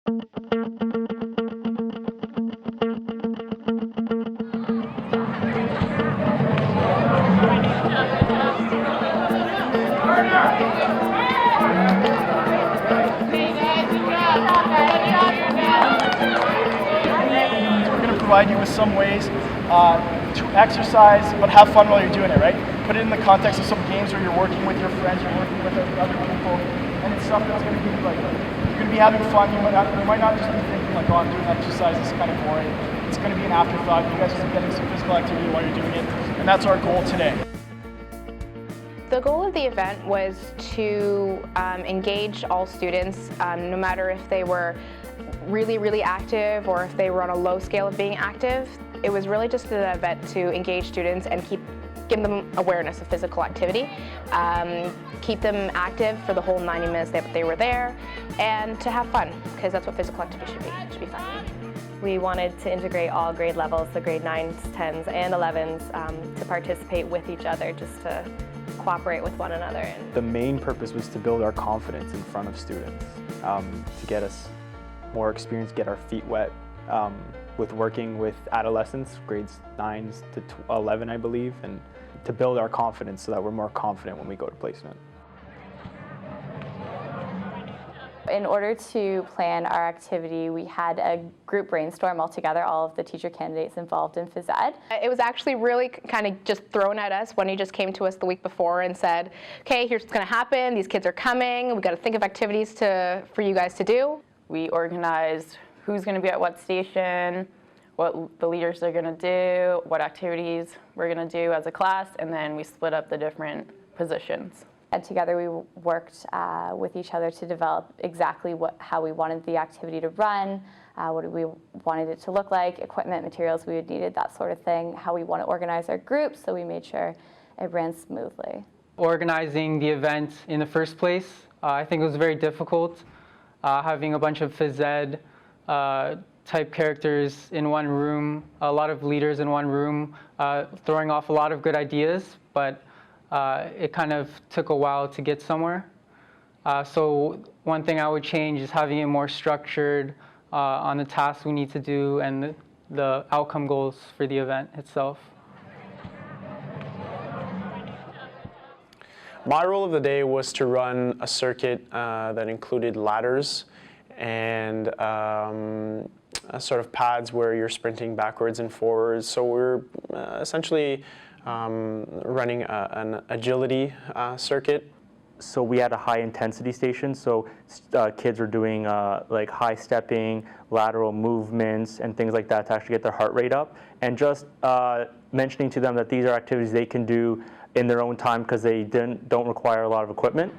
We're going to provide you with some ways to exercise, but have fun while you're doing it, right? Put it in the context of some games where you're working with your friends, you're working with other people, and it's something that's going to be like, you're going to be having fun. You might not just be thinking like, oh, I'm doing exercise, it's kind of boring. It's going to be an afterthought. You guys are getting some physical activity while you're doing it, and that's our goal today. The goal of the event was to engage all students, no matter if they were really active or if they were on a low scale of being active. It was really just an event to engage students and give them awareness of physical activity, keep them active for the whole 90 minutes that they were there, and to have fun, because that's what physical activity should be. It should be fun. We wanted to integrate all grade levels, the grade 9s, 10s, and 11s, to participate with each other, just to cooperate with one another. The main purpose was to build our confidence in front of students, to get us more experience, get our feet wet with working with adolescents, grades 9s to 11, I believe, and to build our confidence so that we're more confident when we go to placement. In order to plan our activity, we had a group brainstorm all together, all of the teacher candidates involved in phys ed. It was actually really kind of just thrown at us when he just came to us the week before and said, okay, here's what's going to happen, these kids are coming, we've got to think of activities for you guys to do. We organized who's going to be at what station, what the leaders are going to do, what activities we're going to do as a class, and then we split up the different positions. And together we worked with each other to develop exactly how we wanted the activity to run, what we wanted it to look like, equipment, materials we would needed, that sort of thing, how we want to organize our groups, so we made sure it ran smoothly. Organizing the event in the first place, I think it was very difficult. Having a bunch of phys ed type characters in one room, a lot of leaders in one room, throwing off a lot of good ideas, but it kind of took a while to get somewhere. So one thing I would change is having it more structured on the tasks we need to do and the outcome goals for the event itself. My role of the day was to run a circuit that included ladders and sort of pads where you're sprinting backwards and forwards. So we're essentially running an agility circuit. So we had a high intensity station, so kids were doing like high stepping, lateral movements, and things like that to actually get their heart rate up. And just mentioning to them that these are activities they can do in their own time because they don't require a lot of equipment.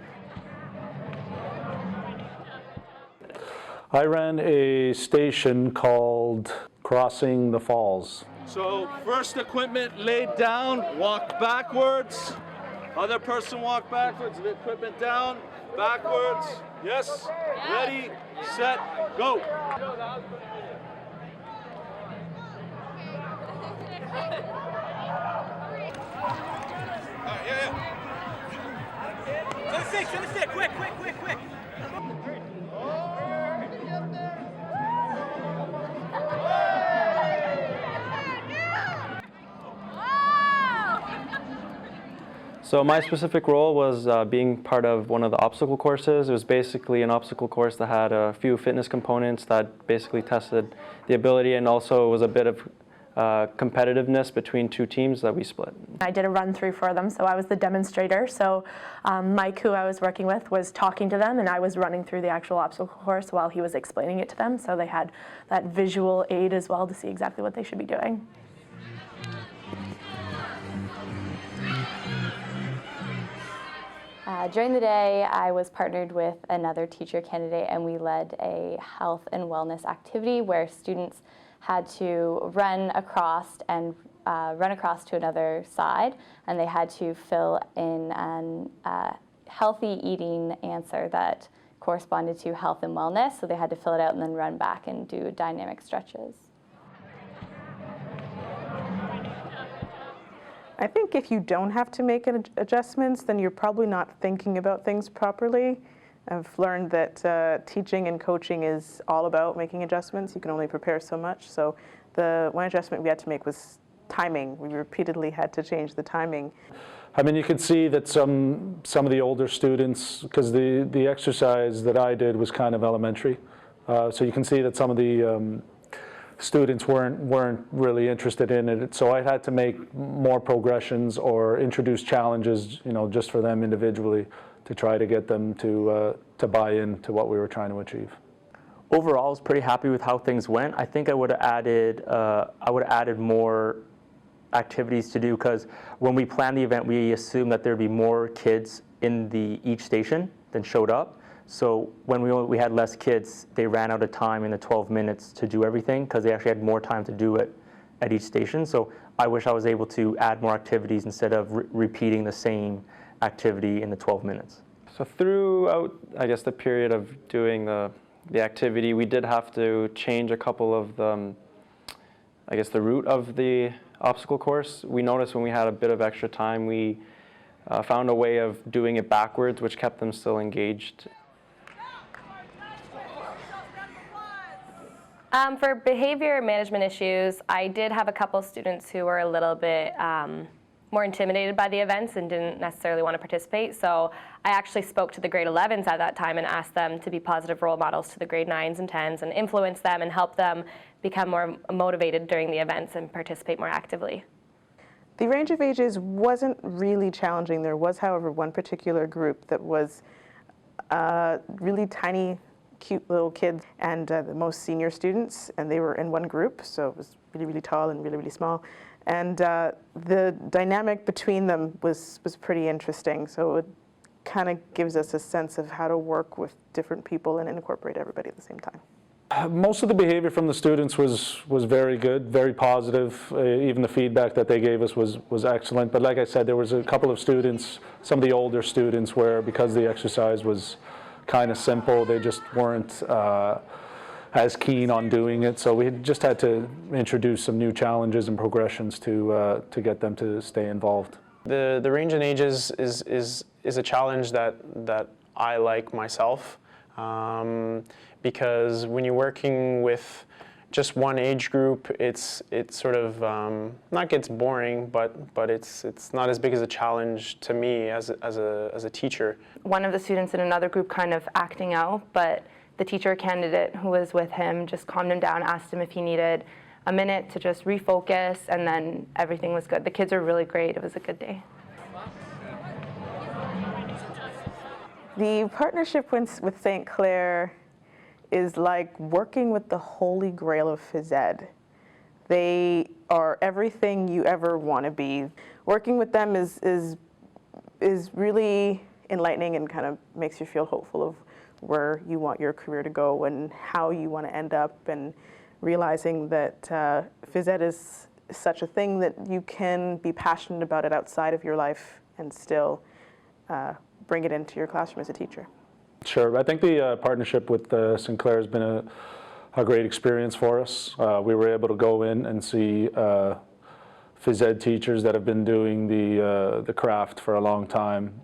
I ran a station called Crossing the Falls. So first equipment laid down, walk backwards. Other person walk backwards, the equipment down, backwards. Yes, ready, set, go. To the stick, quick. So my specific role was being part of one of the obstacle courses. It was basically an obstacle course that had a few fitness components that basically tested the ability, and also was a bit of competitiveness between two teams that we split. I did a run through for them, so I was the demonstrator. So Mike, who I was working with, was talking to them, and I was running through the actual obstacle course while he was explaining it to them. So they had that visual aid as well to see exactly what they should be doing. During the day, I was partnered with another teacher candidate, and we led a health and wellness activity where students had to run across to another side, and they had to fill in a healthy eating answer that corresponded to health and wellness. So they had to fill it out and then run back and do dynamic stretches. I think if you don't have to make adjustments, then you're probably not thinking about things properly. I've learned that teaching and coaching is all about making adjustments. You can only prepare so much. So the one adjustment we had to make was timing. We repeatedly had to change the timing. I mean, you could see that some of the older students, because the exercise that I did was kind of elementary, so you can see that some of the students weren't really interested in it. So I had to make more progressions or introduce challenges, just for them individually, to try to get them to buy into what we were trying to achieve. Overall, I was pretty happy with how things went. I think I would have added more activities to do, because when we planned the event, we assumed that there'd be more kids in each station than showed up. So when we had less kids, they ran out of time in the 12 minutes to do everything, because they actually had more time to do it at each station. So I wish I was able to add more activities instead of repeating the same activity in the 12 minutes. So throughout, I guess, the period of doing the activity, we did have to change a couple of the route of the obstacle course. We noticed when we had a bit of extra time, we found a way of doing it backwards, which kept them still engaged. For behavior management issues, I did have a couple students who were a little bit more intimidated by the events and didn't necessarily want to participate. So I actually spoke to the grade 11s at that time and asked them to be positive role models to the grade 9s and 10s and influence them and help them become more motivated during the events and participate more actively. The range of ages wasn't really challenging. There was, however, one particular group that was really tiny, cute little kids and the most senior students, and they were in one group, so it was really, really tall and really, really small. And the dynamic between them was pretty interesting, so it kind of gives us a sense of how to work with different people and incorporate everybody at the same time. Most of the behavior from the students was very good, very positive. Even the feedback that they gave us was excellent. But like I said, there was a couple of students, some of the older students, where because the exercise was kind of simple, they just weren't as keen on doing it. So we just had to introduce some new challenges and progressions to get them to stay involved. The range in ages is a challenge that I like myself. Because when you're working with just one age group, it's sort of not gets boring, but it's not as big as a challenge to me as a teacher. One of the students in another group kind of acting out, but the teacher candidate who was with him just calmed him down, asked him if he needed a minute to just refocus, and then everything was good. The kids were really great. It was a good day. The partnership with St. Clair is like working with the holy grail of phys ed. They are everything you ever want to be. Working with them is really enlightening and kind of makes you feel hopeful of where you want your career to go and how you want to end up, and realizing that phys ed is such a thing that you can be passionate about it outside of your life and still bring it into your classroom as a teacher. Sure. I think the partnership with St. Clair has been a great experience for us. We were able to go in and see phys ed teachers that have been doing the craft for a long time.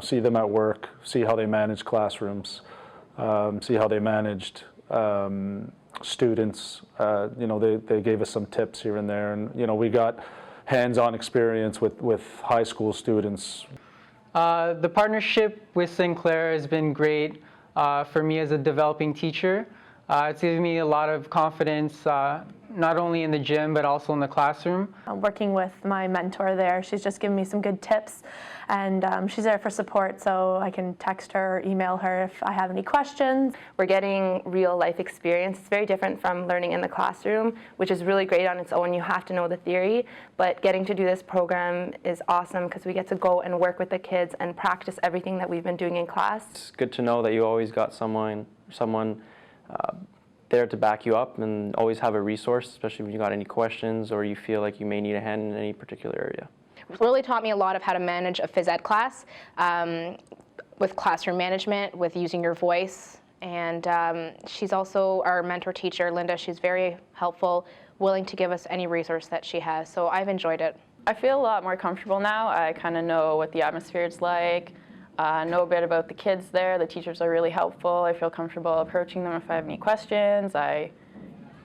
See them at work, see how they manage classrooms, see how they managed students. They gave us some tips here and there, and we got hands-on experience with high school students. The partnership with St. Clair has been great for me as a developing teacher. It's given me a lot of confidence, not only in the gym, but also in the classroom. Working with my mentor there, she's just given me some good tips, and she's there for support, so I can text her or email her if I have any questions. We're getting real life experience. It's very different from learning in the classroom, which is really great on its own. You have to know the theory, but getting to do this program is awesome because we get to go and work with the kids and practice everything that we've been doing in class. It's good to know that you always got someone there to back you up, and always have a resource, especially when you got any questions or you feel like you may need a hand in any particular area. It really taught me a lot of how to manage a phys ed class, with classroom management, with using your voice. And she's also our mentor teacher, Linda. She's very helpful, willing to give us any resource that she has. So I've enjoyed it. I feel a lot more comfortable now. I kind of know what the atmosphere is like. know a bit about the kids there. The teachers are really helpful. I feel comfortable approaching them if I have any questions. I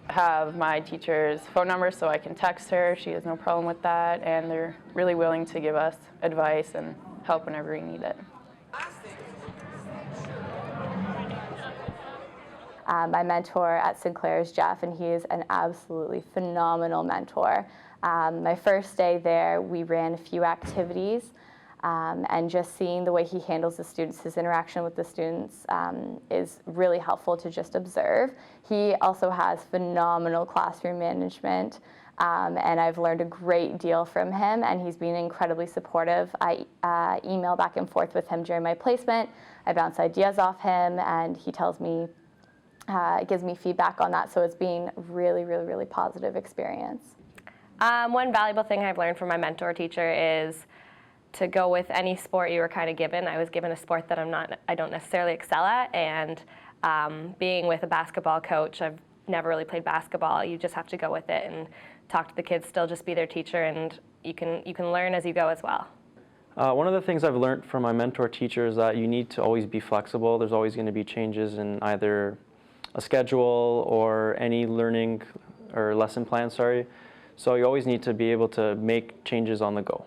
have my teacher's phone number so I can text her. She has no problem with that, and they're really willing to give us advice and help whenever we need it. My mentor at Sinclair is Jeff, and he is an absolutely phenomenal mentor. My first day there, we ran a few activities, and just seeing the way he handles the students, his interaction with the students is really helpful to just observe. He also has phenomenal classroom management, and I've learned a great deal from him, and he's been incredibly supportive. I email back and forth with him during my placement. I bounce ideas off him, and he tells me, gives me feedback on that, so it's been really, really, really positive experience. One valuable thing I've learned from my mentor teacher is to go with any sport you were kind of given. I was given a sport that I don't necessarily excel at, and being with a basketball coach, I've never really played basketball. You just have to go with it and talk to the kids, still just be their teacher, and you can learn as you go as well. One of the things I've learned from my mentor teacher is that you need to always be flexible. There's always going to be changes in either a schedule or any learning or lesson plan, So you always need to be able to make changes on the go.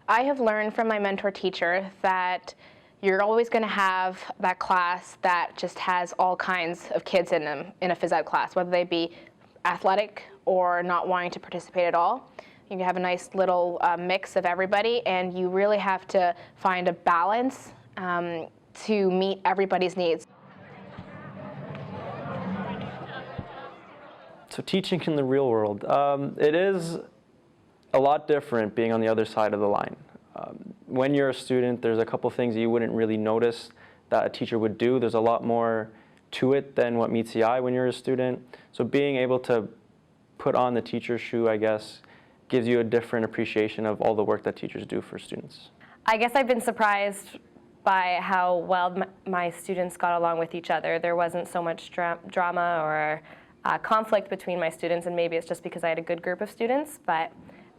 I have learned from my mentor teacher that you're always going to have that class that just has all kinds of kids in them in a phys ed class, whether they be athletic or not wanting to participate at all. You can have a nice little mix of everybody, and you really have to find a balance to meet everybody's needs. So teaching in the real world, it is a lot different being on the other side of the line. When you're a student, there's a couple things that you wouldn't really notice that a teacher would do. There's a lot more to it than what meets the eye when you're a student. So being able to put on the teacher's shoe, I guess, gives you a different appreciation of all the work that teachers do for students. I guess I've been surprised by how well my students got along with each other. There wasn't so much drama or conflict between my students, and maybe it's just because I had a good group of students, but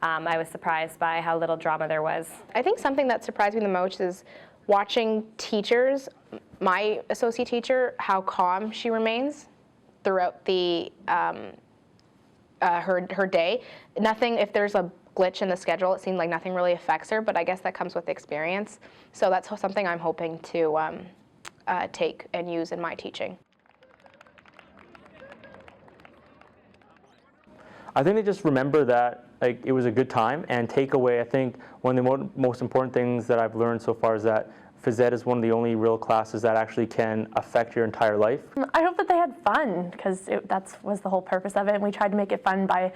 I was surprised by how little drama there was. I think something that surprised me the most is watching teachers, my associate teacher, how calm she remains throughout the her day. Nothing, if there's a glitch in the schedule, it seemed like nothing really affects her, but I guess that comes with experience. So that's something I'm hoping to take and use in my teaching. I think they just remember that it was a good time and take away. I think one of the most important things that I've learned so far is that phys ed is one of the only real classes that actually can affect your entire life. I hope that they had fun, because that was the whole purpose of it. And we tried to make it fun by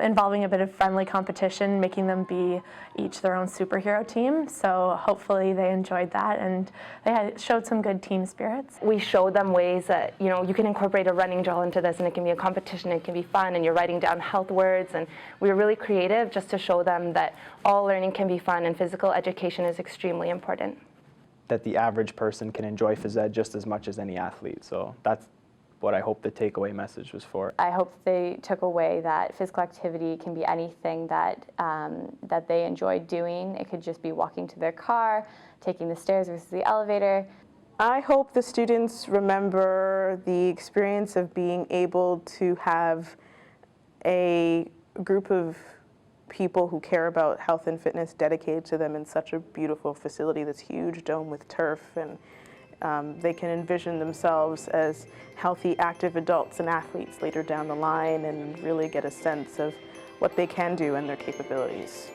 involving a bit of friendly competition, making them be each their own superhero team. So hopefully they enjoyed that, and they showed some good team spirits. We showed them ways that, you can incorporate a running drill into this, and it can be a competition, it can be fun, and you're writing down health words. And we were really creative just to show them that all learning can be fun, and physical education is extremely important. That the average person can enjoy phys ed just as much as any athlete. So that's what I hope the takeaway message was for. I hope they took away that physical activity can be anything that that they enjoy doing. It could just be walking to their car, taking the stairs versus the elevator. I hope the students remember the experience of being able to have a group of people who care about health and fitness dedicated to them in such a beautiful facility, this huge dome with turf, and they can envision themselves as healthy, active adults and athletes later down the line, and really get a sense of what they can do and their capabilities.